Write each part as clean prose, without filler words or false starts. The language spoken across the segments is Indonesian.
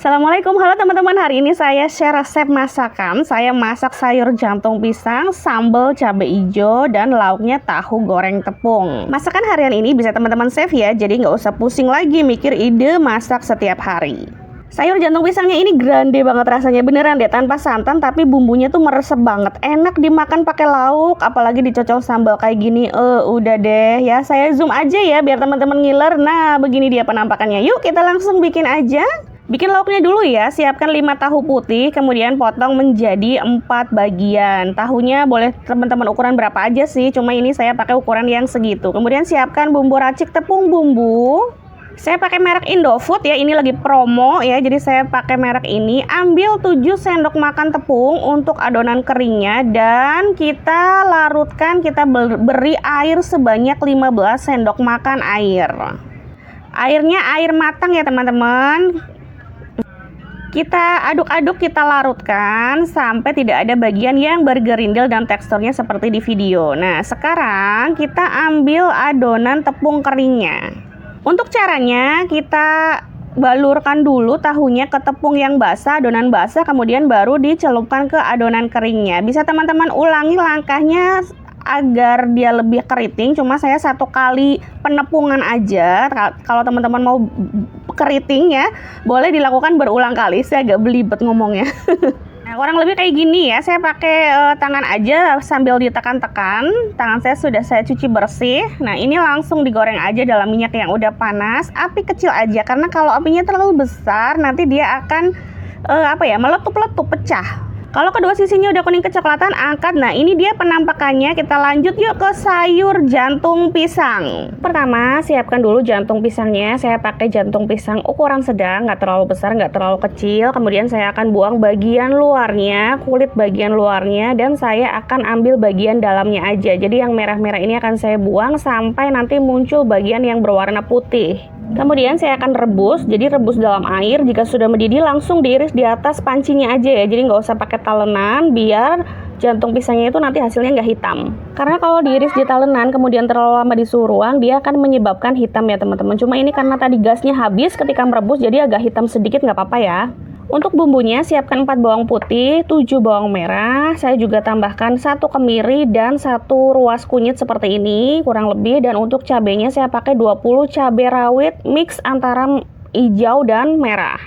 Assalamualaikum, halo teman-teman. Hari ini saya share resep masakan. Saya masak sayur jantung pisang, sambal cabai hijau, dan lauknya tahu goreng tepung. Masakan harian ini bisa teman-teman save ya, jadi nggak usah pusing lagi mikir ide masak setiap hari. Sayur jantung pisangnya ini grande banget rasanya, beneran deh, tanpa santan tapi bumbunya tuh meresep banget. Enak dimakan pakai lauk, apalagi dicocol sambal kayak gini. Udah deh ya, saya zoom aja ya biar teman-teman ngiler. Nah, begini dia penampakannya. Yuk kita langsung bikin aja. Bikin lauknya dulu ya, siapkan 5 tahu putih, kemudian potong menjadi 4 bagian. Tahunya boleh teman-teman ukuran berapa aja sih, cuma ini saya pakai ukuran yang segitu. Kemudian siapkan bumbu racik tepung bumbu. Saya pakai merek Indofood ya, ini lagi promo ya, jadi saya pakai merek ini. Ambil 7 sendok makan tepung untuk adonan keringnya, dan kita larutkan, kita beri air sebanyak 15 sendok makan air. Airnya air matang ya teman-teman. Kita aduk-aduk, kita larutkan sampai tidak ada bagian yang bergerindil dan teksturnya seperti di video. Nah, sekarang kita ambil adonan tepung keringnya. Untuk caranya, kita balurkan dulu tahunya ke tepung yang basah, adonan basah, kemudian baru dicelupkan ke adonan keringnya. Bisa teman-teman ulangi langkahnya agar dia lebih keriting, cuma saya 1 kali penepungan aja. Kalau teman-teman mau keriting ya, boleh dilakukan berulang kali. Saya agak belibet ngomongnya. Nah, kurang lebih kayak gini ya. Saya pakai tangan aja sambil ditekan-tekan. Tangan saya sudah saya cuci bersih. Nah, ini langsung digoreng aja dalam minyak yang udah panas. Api kecil aja, karena kalau apinya terlalu besar nanti dia akan meletup-letup, pecah. Kalau kedua sisinya udah kuning kecoklatan, angkat. Nah, ini dia penampakannya. Kita lanjut yuk ke sayur jantung pisang. Pertama, siapkan dulu jantung pisangnya. Saya pakai jantung pisang ukuran sedang, nggak terlalu besar, nggak terlalu kecil. Kemudian saya akan buang bagian luarnya, kulit bagian luarnya, dan saya akan ambil bagian dalamnya aja. Jadi yang merah-merah ini akan saya buang sampai nanti muncul bagian yang berwarna putih. Kemudian saya akan rebus, jadi rebus dalam air. Jika sudah mendidih langsung diiris di atas pancinya aja ya, jadi nggak usah pakai talenan biar jantung pisangnya itu nanti hasilnya nggak hitam. Karena kalau diiris di talenan kemudian terlalu lama di suhu ruang, dia akan menyebabkan hitam ya teman-teman. Cuma ini karena tadi gasnya habis ketika merebus, jadi agak hitam sedikit, nggak apa-apa ya. Untuk bumbunya siapkan 4 bawang putih, 7 bawang merah. Saya juga tambahkan 1 kemiri dan 1 ruas kunyit seperti ini kurang lebih. Dan untuk cabenya saya pakai 20 cabai rawit mix antara hijau dan merah.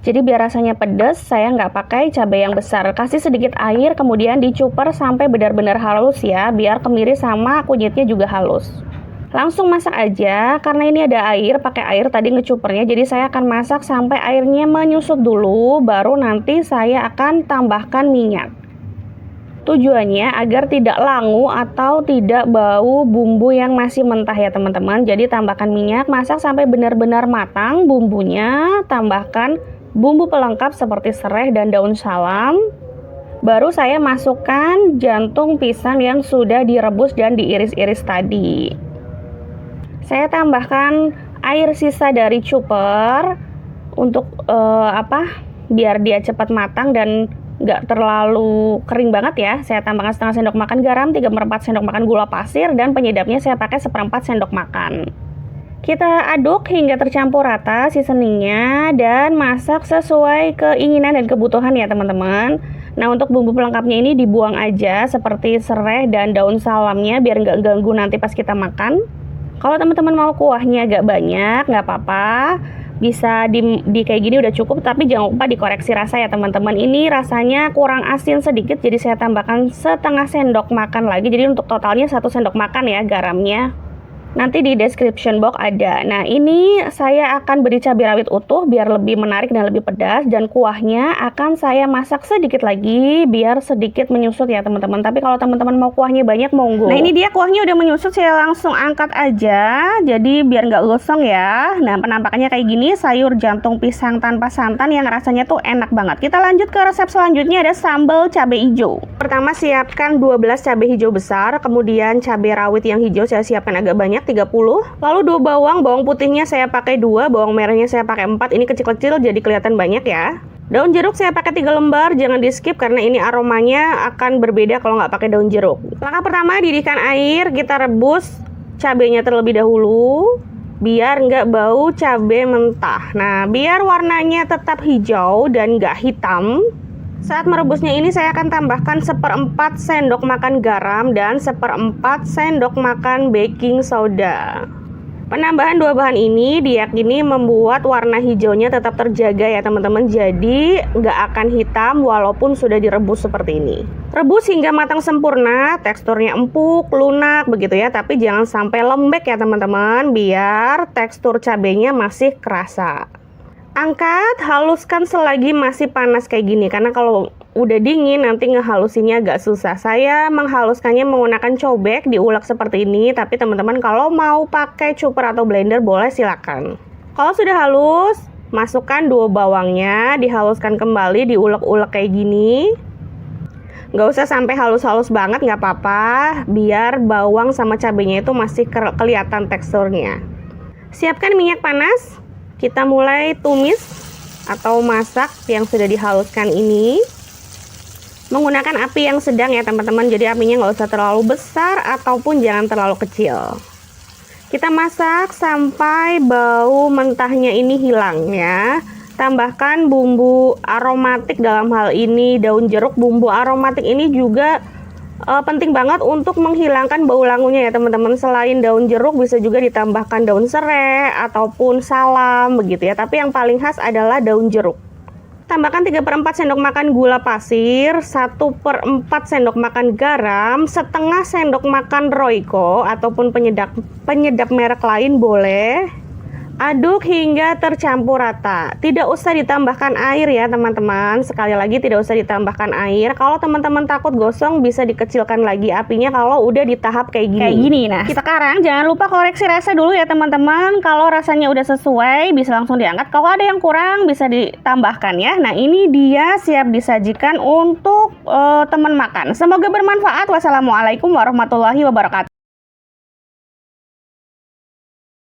Jadi biar rasanya pedas, saya nggak pakai cabai yang besar. Kasih sedikit air, kemudian dicuper sampai benar-benar halus ya, biar kemiri sama kunyitnya juga halus. Langsung masak aja, karena ini ada air, pakai air tadi ngecupernya, jadi saya akan masak sampai airnya menyusut dulu, baru nanti saya akan tambahkan minyak. Tujuannya agar tidak langu atau tidak bau bumbu yang masih mentah ya teman-teman. Jadi tambahkan minyak, masak sampai benar-benar matang bumbunya, tambahkan bumbu pelengkap seperti serai dan daun salam. Baru saya masukkan jantung pisang yang sudah direbus dan diiris-iris tadi. Saya tambahkan air sisa dari chopper untuk biar dia cepat matang dan nggak terlalu kering banget ya. Saya tambahkan setengah sendok makan garam, 3/4 sendok makan gula pasir, dan penyedapnya saya pakai 1/4 sendok makan. Kita aduk hingga tercampur rata seasoningnya dan masak sesuai keinginan dan kebutuhan ya teman-teman. Nah, untuk bumbu pelengkapnya ini dibuang aja seperti serai dan daun salamnya biar nggak ganggu nanti pas kita makan. Kalau teman-teman mau kuahnya agak banyak, nggak apa-apa. Bisa di kayak gini udah cukup, tapi jangan lupa dikoreksi rasa ya teman-teman. Ini rasanya kurang asin sedikit, jadi saya tambahkan setengah sendok makan lagi. Jadi untuk totalnya 1 sendok makan ya garamnya. Nanti di description box ada. Nah, ini saya akan beri cabai rawit utuh biar lebih menarik dan lebih pedas. Dan kuahnya akan saya masak sedikit lagi biar sedikit menyusut ya teman-teman. Tapi kalau teman-teman mau kuahnya banyak, monggo. Nah, ini dia kuahnya udah menyusut, saya langsung angkat aja. Jadi biar nggak gosong ya. Nah, penampakannya kayak gini, sayur jantung pisang tanpa santan yang rasanya tuh enak banget. Kita lanjut ke resep selanjutnya, ada sambal cabai hijau. Pertama siapkan 12 cabai hijau besar, kemudian cabai rawit yang hijau saya siapkan agak banyak, 30. Lalu 2 bawang putihnya saya pakai 2, bawang merahnya saya pakai 4. Ini kecil-kecil jadi kelihatan banyak ya. Daun jeruk saya pakai 3 lembar, jangan di skip karena ini aromanya akan berbeda kalau nggak pakai daun jeruk. Langkah pertama, didihkan air, kita rebus cabenya terlebih dahulu. biar nggak bau cabai mentah. Nah, biar warnanya tetap hijau dan nggak hitam, saat merebusnya ini saya akan tambahkan 1/4 sendok makan garam dan 1/4 sendok makan baking soda. Penambahan dua bahan ini diyakini membuat warna hijaunya tetap terjaga ya teman-teman. Jadi nggak akan hitam walaupun sudah direbus seperti ini. Rebus hingga matang sempurna, teksturnya empuk, lunak begitu ya. Tapi jangan sampai lembek ya teman-teman, biar tekstur cabenya masih kerasa. Angkat, haluskan selagi masih panas kayak gini, karena kalau udah dingin nanti ngehalusinnya agak susah. Saya menghaluskannya menggunakan cobek, diulek seperti ini, tapi teman-teman kalau mau pakai chopper atau blender boleh silakan. Kalau sudah halus, masukkan 2 bawangnya, dihaluskan kembali, diulek-ulek kayak gini. Nggak usah sampai halus-halus banget, nggak apa-apa, biar bawang sama cabenya itu masih kelihatan teksturnya. Siapkan minyak panas. Kita mulai tumis atau masak yang sudah dihaluskan ini menggunakan api yang sedang ya teman-teman. Jadi apinya nggak usah terlalu besar ataupun jangan terlalu kecil. Kita masak sampai bau mentahnya ini hilang ya. Tambahkan bumbu aromatik, dalam hal ini daun jeruk. Bumbu aromatik ini juga penting banget untuk menghilangkan bau langunya ya teman-teman. Selain daun jeruk bisa juga ditambahkan daun serai ataupun salam begitu ya. Tapi yang paling khas adalah daun jeruk. Tambahkan 3/4 sendok makan gula pasir, 1/4 sendok makan garam, setengah sendok makan Royco ataupun penyedap merek lain boleh. Aduk hingga tercampur rata. Tidak usah ditambahkan air ya teman-teman. Sekali lagi tidak usah ditambahkan air. Kalau teman-teman takut gosong bisa dikecilkan lagi apinya kalau udah di tahap kayak gini. Nah, sekarang jangan lupa koreksi rasa dulu ya teman-teman. Kalau rasanya udah sesuai bisa langsung diangkat. Kalau ada yang kurang bisa ditambahkan ya. Nah, ini dia siap disajikan untuk teman makan. Semoga bermanfaat. Wassalamualaikum warahmatullahi wabarakatuh.